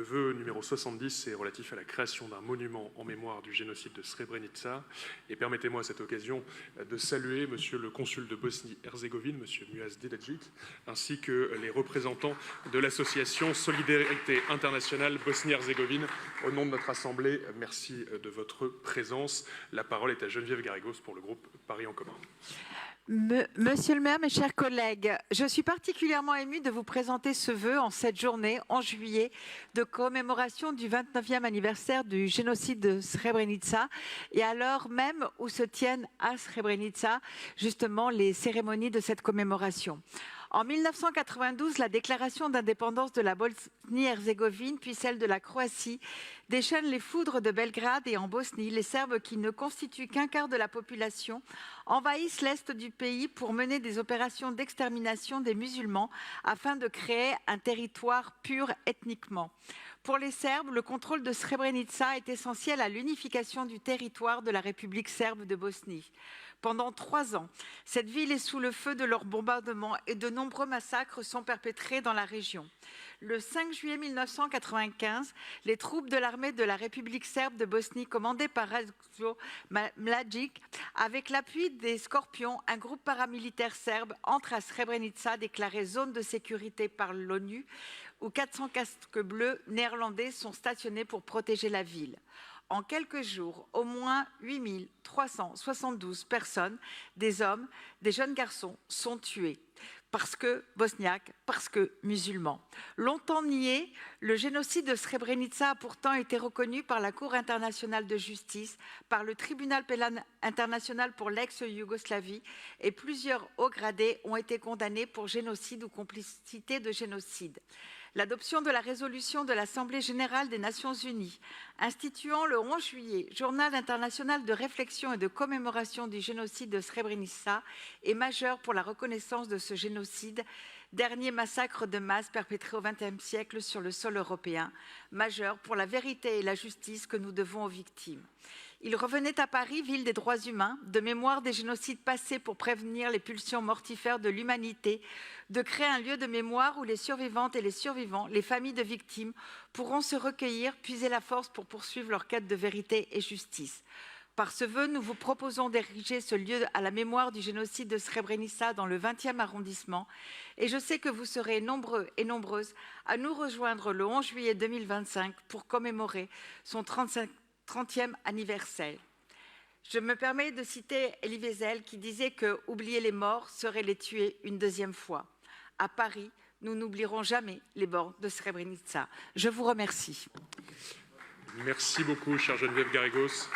Le vœu numéro 70 est relatif à la création d'un monument en mémoire du génocide de Srebrenica. Et permettez-moi à cette occasion de saluer Monsieur le consul de Bosnie-Herzégovine, Monsieur Muaz Dedajic, ainsi que les représentants de l'association Solidarité internationale Bosnie-Herzégovine. Au nom de notre Assemblée, merci de votre présence. La parole est à Geneviève Garrigos pour le groupe Paris en commun. Monsieur le maire, mes chers collègues, je suis particulièrement émue de vous présenter ce vœu en cette journée, en juillet, de commémoration du 29e anniversaire du génocide de Srebrenica, et à l'heure même où se tiennent à Srebrenica, justement, les cérémonies de cette commémoration. En 1992, la déclaration d'indépendance de la Bosnie-Herzégovine, puis celle de la Croatie, déchaîne les foudres de Belgrade, et en Bosnie, les Serbes, qui ne constituent qu'un quart de la population, envahissent l'est du pays pour mener des opérations d'extermination des musulmans afin de créer un territoire pur ethniquement. Pour les Serbes, le contrôle de Srebrenica est essentiel à l'unification du territoire de la République serbe de Bosnie. Pendant 3 ans, cette ville est sous le feu de leurs bombardements et de nombreux massacres sont perpétrés dans la région. Le 5 juillet 1995, les troupes de l'armée de la République serbe de Bosnie, commandées par Ratko Mladic, avec l'appui des Scorpions, un groupe paramilitaire serbe, entre à Srebrenica, déclarée zone de sécurité par l'ONU, où 400 casques bleus néerlandais sont stationnés pour protéger la ville. En quelques jours, au moins 8 372 personnes, des hommes, des jeunes garçons, sont tués. Parce que bosniaques, parce que musulmans. Longtemps nié, le génocide de Srebrenica a pourtant été reconnu par la Cour internationale de justice, par le Tribunal pénal international pour l'ex-Yougoslavie, et plusieurs hauts gradés ont été condamnés pour génocide ou complicité de génocide. L'adoption de la résolution de l'Assemblée générale des Nations unies instituant le 11 juillet Journal international de réflexion et de commémoration du génocide de Srebrenica est majeure pour la reconnaissance de ce génocide, dernier massacre de masse perpétré au XXe siècle sur le sol européen, majeur pour la vérité et la justice que nous devons aux victimes. Il revenait à Paris, ville des droits humains, de mémoire des génocides passés pour prévenir les pulsions mortifères de l'humanité, de créer un lieu de mémoire où les survivantes et les survivants, les familles de victimes, pourront se recueillir, puiser la force pour poursuivre leur quête de vérité et justice. Par ce vœu, nous vous proposons d'ériger ce lieu à la mémoire du génocide de Srebrenica dans le 20e arrondissement. Et je sais que vous serez nombreux et nombreuses à nous rejoindre le 11 juillet 2025 pour commémorer son 30e anniversaire. Je me permets de citer Elie Wiesel qui disait que oublier les morts serait les tuer une deuxième fois. À Paris, nous n'oublierons jamais les morts de Srebrenica. Je vous remercie. Merci beaucoup, chère Geneviève Garrigos.